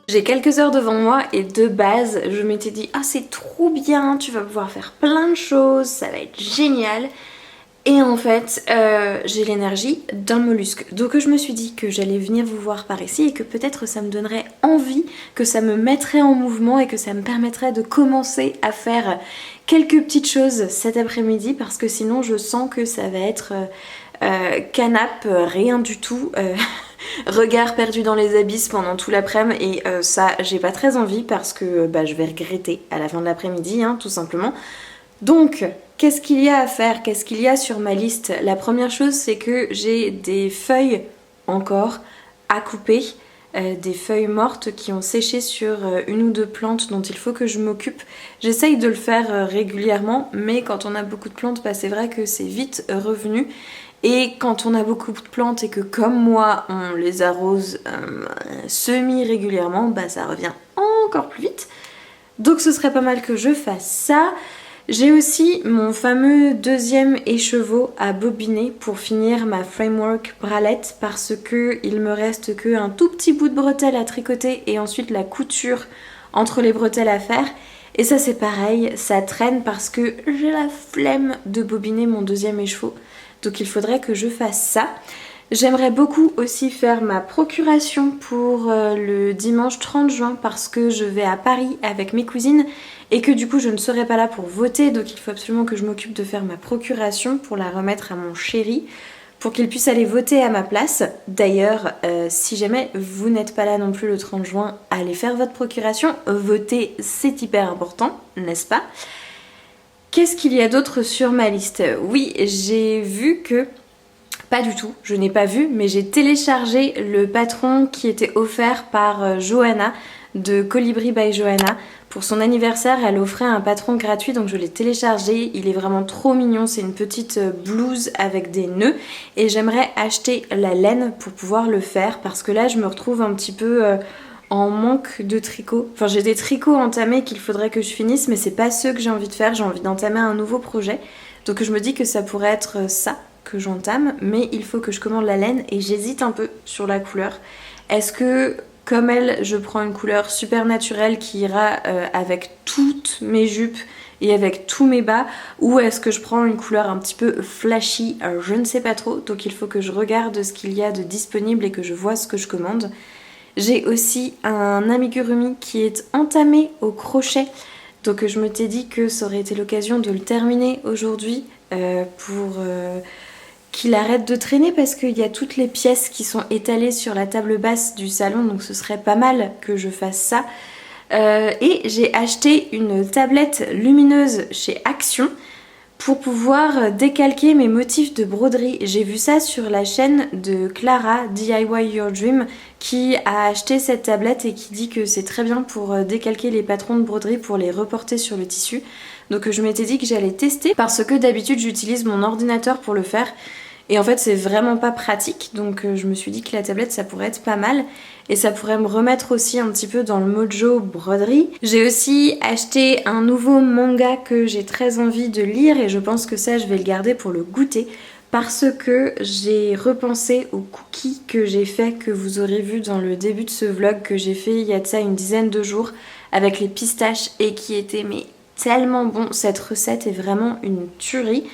J'ai quelques heures devant moi et de base je m'étais dit ah c'est trop bien, tu vas pouvoir faire plein de choses, ça va être génial. Et en fait j'ai l'énergie d'un mollusque, donc je me suis dit que j'allais venir vous voir par ici et que peut-être ça me donnerait envie, que ça me mettrait en mouvement et que ça me permettrait de commencer à faire quelques petites choses cet après-midi, parce que sinon je sens que ça va être canap', rien du tout, regard perdu dans les abysses pendant tout l'après-midi, et ça j'ai pas très envie parce que je vais regretter à la fin de l'après-midi tout simplement. Donc qu'est-ce qu'il y a à faire, qu'est-ce qu'il y a sur ma liste? La première chose c'est que j'ai des feuilles encore à couper, des feuilles mortes qui ont séché sur une ou deux plantes dont il faut que je m'occupe. J'essaye de le faire régulièrement, mais quand on a beaucoup de plantes, c'est vrai que c'est vite revenu. Et quand on a beaucoup de plantes et que comme moi on les arrose semi-régulièrement, ça revient encore plus vite. Donc ce serait pas mal que je fasse ça. J'ai aussi mon fameux deuxième écheveau à bobiner pour finir ma framework bralette, parce que il me reste qu'un tout petit bout de bretelle à tricoter et ensuite la couture entre les bretelles à faire. Et ça c'est pareil, ça traîne parce que j'ai la flemme de bobiner mon deuxième écheveau. donc il faudrait que je fasse ça. J'aimerais beaucoup aussi faire ma procuration pour le dimanche 30 juin parce que je vais à Paris avec mes cousines et que du coup je ne serai pas là pour voter, donc il faut absolument que je m'occupe de faire ma procuration pour la remettre à mon chéri pour qu'il puisse aller voter à ma place. D'ailleurs, si jamais vous n'êtes pas là non plus le 30 juin, allez faire votre procuration. Voter, c'est hyper important, n'est-ce pas? Qu'est-ce qu'il y a d'autre sur ma liste? Oui, j'ai vu que... Pas du tout, je n'ai pas vu, mais j'ai téléchargé le patron qui était offert par Johanna de Colibri by Johanna. Pour son anniversaire, elle offrait un patron gratuit, donc je l'ai téléchargé. Il est vraiment trop mignon, c'est une petite blouse avec des nœuds. Et j'aimerais acheter la laine pour pouvoir le faire, parce que là je me retrouve un petit peu en manque de tricot. Enfin, j'ai des tricots entamés qu'il faudrait que je finisse, mais c'est pas ceux que j'ai envie de faire. J'ai envie d'entamer un nouveau projet. Donc je me dis que ça pourrait être ça que j'entame, mais il faut que je commande la laine et j'hésite un peu sur la couleur. Est-ce que, comme elle, je prends une couleur super naturelle qui ira avec toutes mes jupes et avec tous mes bas, ou est-ce que je prends une couleur un petit peu flashy? Je ne sais pas trop, donc il faut que je regarde ce qu'il y a de disponible et que je vois ce que je commande. J'ai aussi un amigurumi qui est entamé au crochet, donc je me t'ai dit que ça aurait été l'occasion de le terminer aujourd'hui pour qu'il arrête de traîner parce qu'il y a toutes les pièces qui sont étalées sur la table basse du salon, donc ce serait pas mal que je fasse ça. Et j'ai acheté une tablette lumineuse chez Action pour pouvoir décalquer mes motifs de broderie. J'ai vu ça sur la chaîne de Clara, DIY Your Dream, qui a acheté cette tablette et qui dit que c'est très bien pour décalquer les patrons de broderie pour les reporter sur le tissu. Donc je m'étais dit que j'allais tester parce que d'habitude j'utilise mon ordinateur pour le faire. Et en fait c'est vraiment pas pratique, donc je me suis dit que la tablette ça pourrait être pas mal et ça pourrait me remettre aussi un petit peu dans le mojo broderie. J'ai aussi acheté un nouveau manga que j'ai très envie de lire et je pense que ça je vais le garder pour le goûter parce que j'ai repensé aux cookies que j'ai fait, que vous aurez vu dans le début de ce vlog que j'ai fait il y a de ça une dizaine de jours avec les pistaches et qui étaient mais tellement bon. Cette recette est vraiment une tuerie.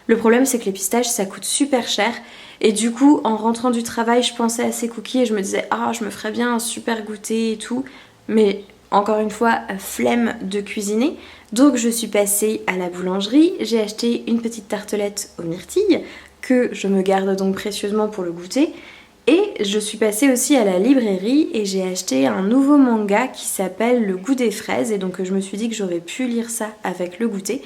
Le problème c'est que les pistaches ça coûte super cher et du coup en rentrant du travail je pensais à ces cookies et je me disais ah je me ferais bien un super goûter et tout, mais encore une fois flemme de cuisiner, donc je suis passée à la boulangerie, j'ai acheté une petite tartelette aux myrtilles que je me garde donc précieusement pour le goûter. Et je suis passée aussi à la librairie et j'ai acheté un nouveau manga qui s'appelle Le goût des fraises et donc je me suis dit que j'aurais pu lire ça avec le goûter.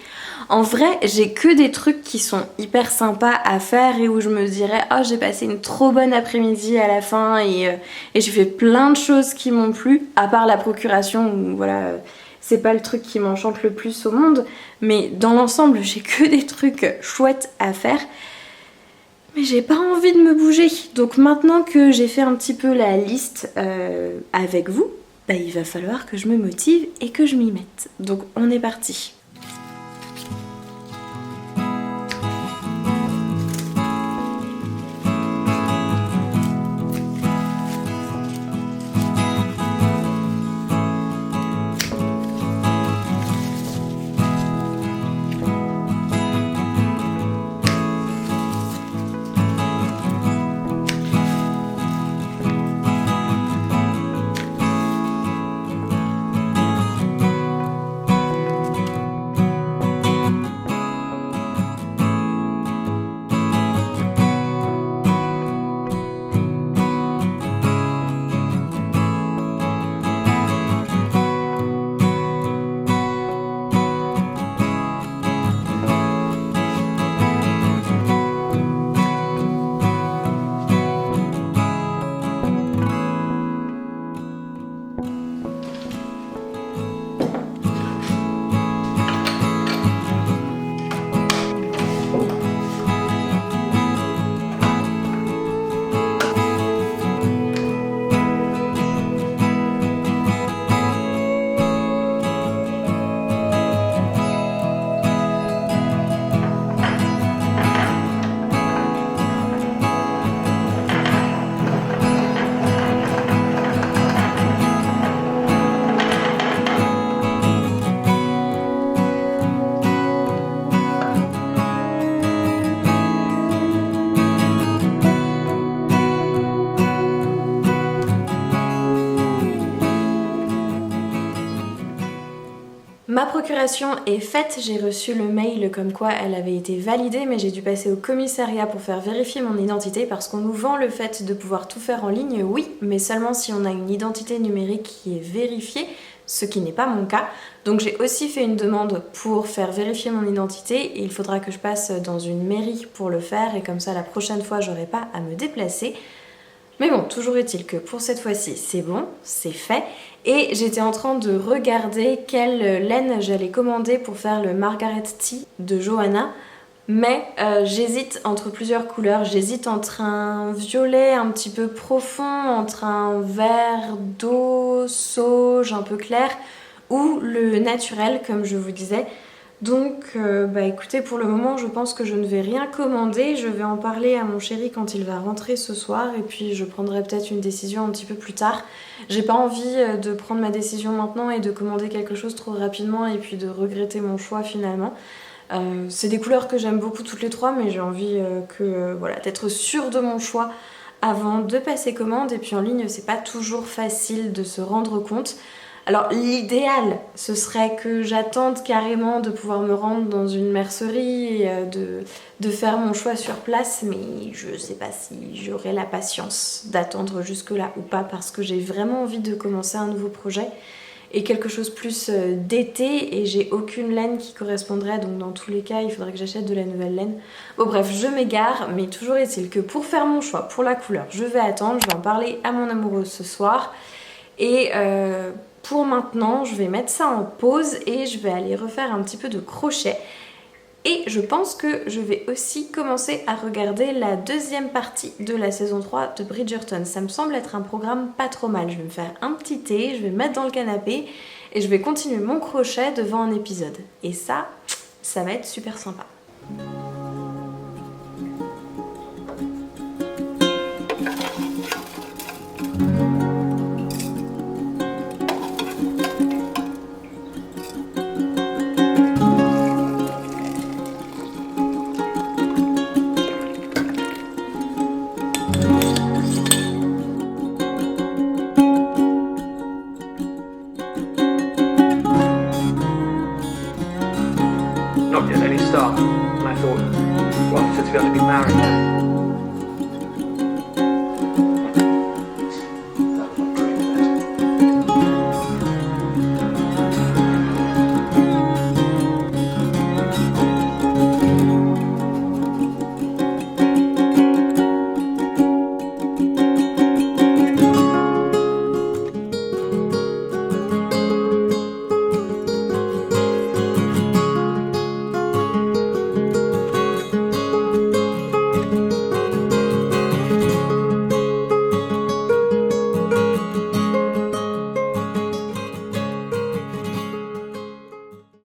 En vrai, j'ai que des trucs qui sont hyper sympas à faire et où je me dirais oh j'ai passé une trop bonne après-midi à la fin et j'ai fait plein de choses qui m'ont plu, à part la procuration où voilà c'est pas le truc qui m'enchante le plus au monde, mais dans l'ensemble j'ai que des trucs chouettes à faire. Mais j'ai pas envie de me bouger. Donc maintenant que j'ai fait un petit peu la liste avec vous, bah, il va falloir que je me motive et que je m'y mette. Donc on est parti. procuration est faite, j'ai reçu le mail comme quoi elle avait été validée, mais j'ai dû passer au commissariat pour faire vérifier mon identité parce qu'on nous vend le fait de pouvoir tout faire en ligne, oui, mais seulement si on a une identité numérique qui est vérifiée, ce qui n'est pas mon cas. Donc j'ai aussi fait une demande pour faire vérifier mon identité et il faudra que je passe dans une mairie pour le faire et comme ça la prochaine fois j'aurai pas à me déplacer. Mais bon, toujours est-il que pour cette fois-ci, c'est bon, c'est fait. Et j'étais en train de regarder quelle laine j'allais commander pour faire le Margaret Tea de Johanna. Mais j'hésite entre plusieurs couleurs. J'hésite entre un violet un petit peu profond, entre un vert d'eau, sauge un peu clair, ou le naturel, comme je vous disais. Donc écoutez, pour le moment je pense que je ne vais rien commander, je vais en parler à mon chéri quand il va rentrer ce soir et puis je prendrai peut-être une décision un petit peu plus tard. J'ai pas envie de prendre ma décision maintenant et de commander quelque chose trop rapidement et puis de regretter mon choix finalement. C'est des couleurs que j'aime beaucoup toutes les trois, mais j'ai envie d'être sûre de mon choix avant de passer commande. Et puis en ligne c'est pas toujours facile de se rendre compte. Alors l'idéal, ce serait que j'attende carrément de pouvoir me rendre dans une mercerie et de faire mon choix sur place, mais je sais pas si j'aurai la patience d'attendre jusque là ou pas parce que j'ai vraiment envie de commencer un nouveau projet et quelque chose plus d'été et j'ai aucune laine qui correspondrait, donc dans tous les cas il faudrait que j'achète de la nouvelle laine. Bon bref, je m'égare, mais toujours est-il que pour faire mon choix pour la couleur, je vais attendre, je vais en parler à mon amoureuse ce soir et pour maintenant, je vais mettre ça en pause et je vais aller refaire un petit peu de crochet. Et je pense que je vais aussi commencer à regarder la deuxième partie de la saison 3 de Bridgerton. Ça me semble être un programme pas trop mal. Je vais me faire un petit thé, je vais me mettre dans le canapé et je vais continuer mon crochet devant un épisode. Et ça va être super sympa.